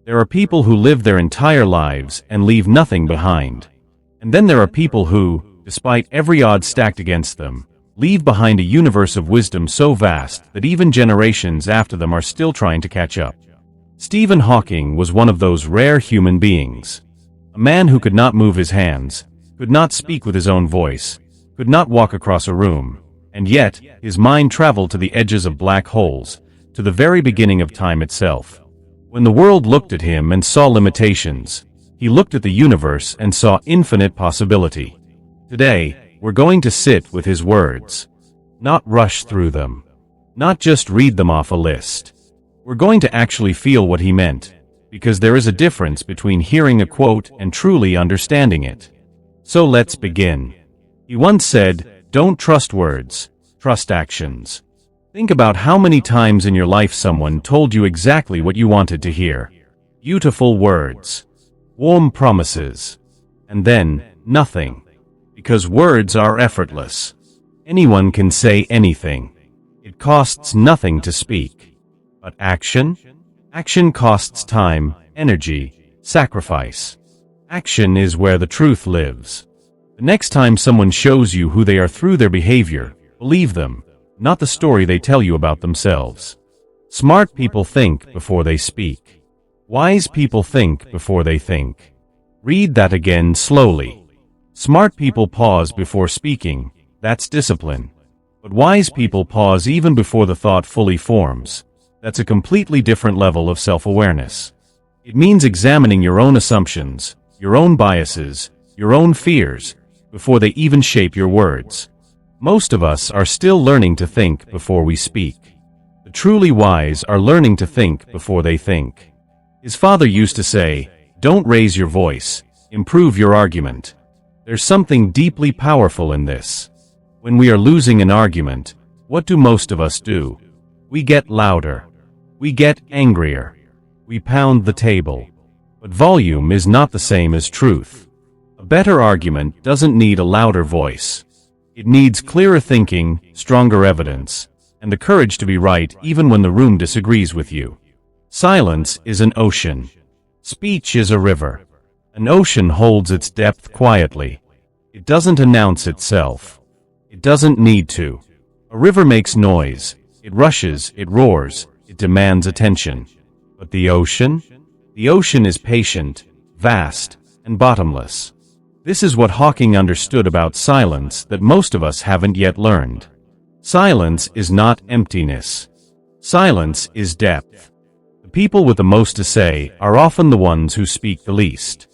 There are people who live their entire lives and leave nothing behind. And then there are people who, despite every odds stacked against them, leave behind a universe of wisdom so vast that even generations after them are still trying to catch up. Stephen Hawking was one of those rare human beings. A man who could not move his hands, could not speak with his own voice, could not walk across a room, and yet his mind traveled to the edges of black holes, to the very beginning of time itself. When the world looked at him and saw limitations, he looked at the universe and saw infinite possibility. Today, we're going to sit with his words, not rush through them, not just read them off a list. We're going to actually feel what he meant, because there is a difference between hearing a quote and truly understanding it. So let's begin. He once said, "Don't trust words, trust actions." Think about how many times in your life someone told you exactly what you wanted to hear. Beautiful words, warm promises, and then nothing. Because words are effortless. Anyone can say anything. It costs nothing to speak. But action? Action costs time, energy, sacrifice. Action is where the truth lives. The next time someone shows you who they are through their behavior, believe them, not the story they tell you about themselves. Smart people think before they speak. Wise people think before they think. Read that again slowly. Smart people pause before speaking, that's discipline. But wise people pause even before the thought fully forms. That's a completely different level of self-awareness. It means examining your own assumptions, your own biases, your own fears, before they even shape your words. Most of us are still learning to think before we speak. The truly wise are learning to think before they think. His father used to say, "Don't raise your voice, improve your argument." There's something deeply powerful in this. When we are losing an argument, what do most of us do? We get louder. We get angrier. We pound the table. But volume is not the same as truth. A better argument doesn't need a louder voice. It needs clearer thinking, stronger evidence, and the courage to be right even when the room disagrees with you. Silence is an ocean. Speech is a river. An ocean holds its depth quietly. It doesn't announce itself. It doesn't need to. A river makes noise. It rushes, it roars, it demands attention. But the ocean? The ocean is patient, vast, and bottomless. This is what Hawking understood about silence that most of us haven't yet learned. Silence is not emptiness. Silence is depth. The people with the most to say are often the ones who speak the least.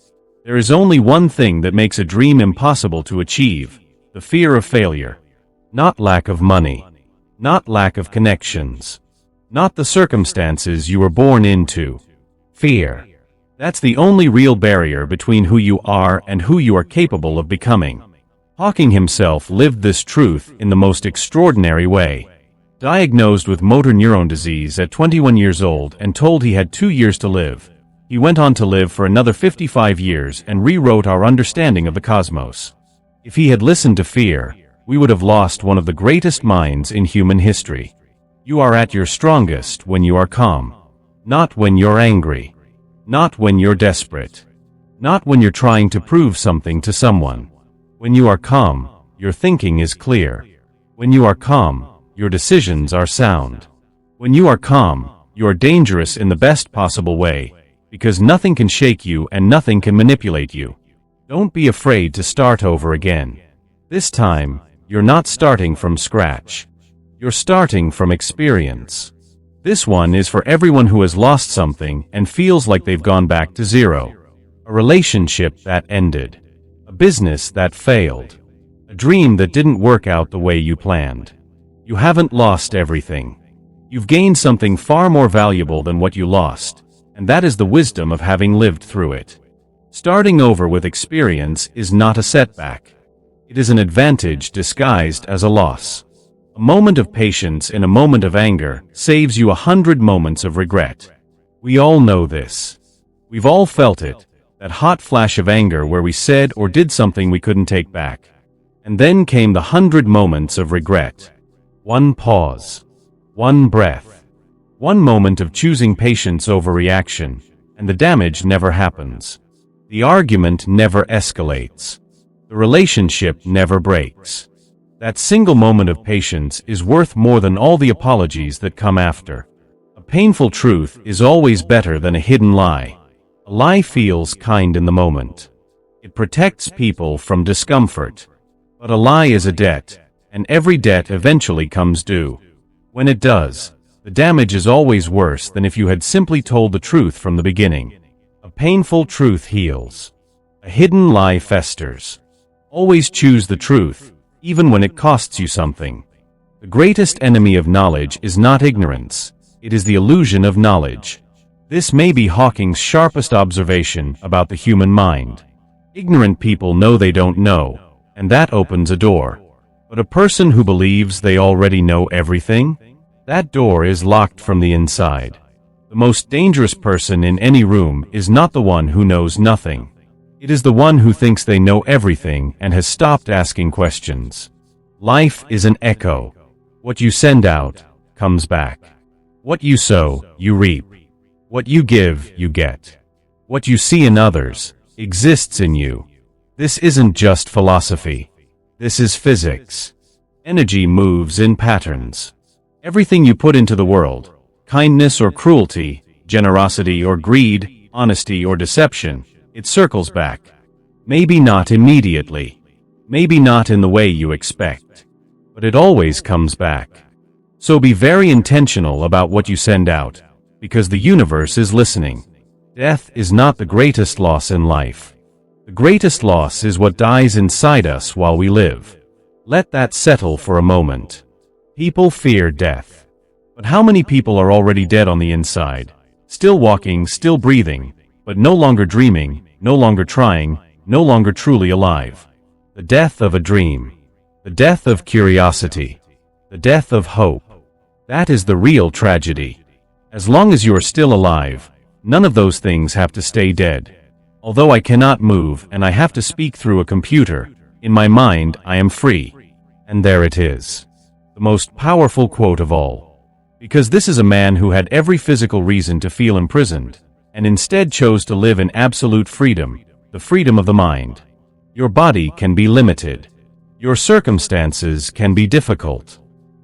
There is only one thing that makes a dream impossible to achieve: the fear of failure. Not lack of money. Not lack of connections. Not the circumstances you were born into. Fear. That's the only real barrier between who you are and who you are capable of becoming. Hawking himself lived this truth in the most extraordinary way. Diagnosed with motor neuron disease at 21 years old and told he had 2 years to live, he went on to live for another 55 years and rewrote our understanding of the cosmos. If he had listened to fear, we would have lost one of the greatest minds in human history. You are at your strongest when you are calm. Not when you're angry. Not when you're desperate. Not when you're trying to prove something to someone. When you are calm, your thinking is clear. When you are calm, your decisions are sound. When you are calm, you are dangerous in the best possible way, because nothing can shake you and nothing can manipulate you. Don't be afraid to start over again. This time, you're not starting from scratch. You're starting from experience. This one is for everyone who has lost something and feels like they've gone back to zero. A relationship that ended. A business that failed. A dream that didn't work out the way you planned. You haven't lost everything. You've gained something far more valuable than what you lost, and that is the wisdom of having lived through it. Starting over with experience is not a setback. It is an advantage disguised as a loss. A moment of patience in a moment of anger saves you 100 moments of regret. We all know this. We've all felt it, that hot flash of anger where we said or did something we couldn't take back. And then came the 100 moments of regret. One pause. One breath. One moment of choosing patience over reaction. and the damage never happens. The argument never escalates. The relationship never breaks. That single moment of patience is worth more than all the apologies that come after. A painful truth is always better than a hidden lie. A lie feels kind in the moment. It protects people from discomfort. But a lie is a debt, and every debt eventually comes due. When it does, the damage is always worse than if you had simply told the truth from the beginning. A painful truth heals. A hidden lie festers. Always choose the truth, even when it costs you something. The greatest enemy of knowledge is not ignorance. It is the illusion of knowledge. This may be Hawking's sharpest observation about the human mind. Ignorant people know they don't know, and that opens a door. But a person who believes they already know everything? That door is locked from the inside. The most dangerous person in any room is not the one who knows nothing. It is the one who thinks they know everything and has stopped asking questions. Life is an echo. What you send out comes back. What you sow, you reap. What you give, you get. What you see in others exists in you. This isn't just philosophy. This is physics. Energy moves in patterns. Everything you put into the world, kindness or cruelty, generosity or greed, honesty or deception, it circles back. Maybe not immediately. Maybe not in the way you expect. But it always comes back. So be very intentional about what you send out, because the universe is listening. Death is not the greatest loss in life. The greatest loss is what dies inside us while we live. Let that settle for a moment. People fear death. But how many people are already dead on the inside? Still walking, still breathing, but no longer dreaming, no longer trying, no longer truly alive. The death of a dream. The death of curiosity. The death of hope. That is the real tragedy. As long as you are still alive, none of those things have to stay dead. Although I cannot move and I have to speak through a computer, in my mind I am free. And there it is. The most powerful quote of all. Because this is a man who had every physical reason to feel imprisoned, and instead chose to live in absolute freedom, the freedom of the mind. Your body can be limited. Your circumstances can be difficult.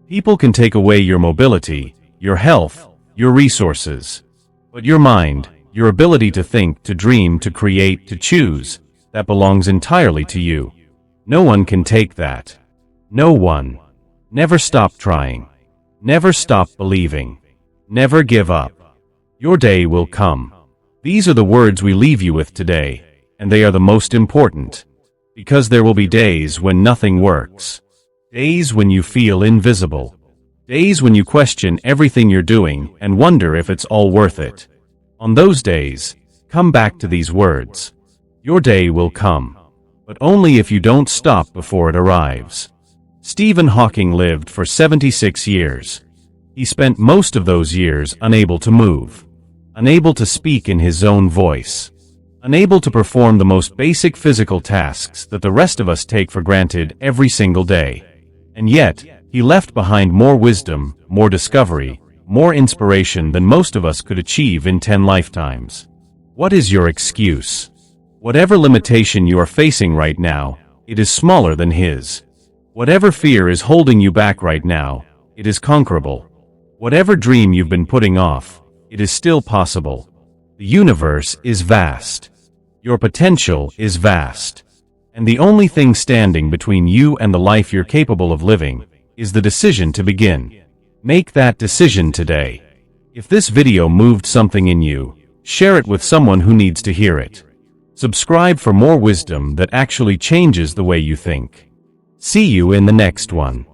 People can take away your mobility, your health, your resources. But your mind, your ability to think, to dream, to create, to choose, that belongs entirely to you. No one can take that. No one. Never stop trying. Never stop believing. Never give up. Your day will come. These are the words we leave you with today, and they are the most important. Because there will be days when nothing works. Days when you feel invisible. Days when you question everything you're doing and wonder if it's all worth it. On those days, come back to these words. Your day will come. But only if you don't stop before it arrives. Stephen Hawking lived for 76 years. He spent most of those years unable to move. Unable to speak in his own voice. Unable to perform the most basic physical tasks that the rest of us take for granted every single day. And yet, he left behind more wisdom, more discovery, more inspiration than most of us could achieve in 10 lifetimes. What is your excuse? Whatever limitation you are facing right now, it is smaller than his. Whatever fear is holding you back right now, it is conquerable. Whatever dream you've been putting off, it is still possible. The universe is vast. Your potential is vast. And the only thing standing between you and the life you're capable of living is the decision to begin. Make that decision today. If this video moved something in you, share it with someone who needs to hear it. Subscribe for more wisdom that actually changes the way you think. See you in the next one.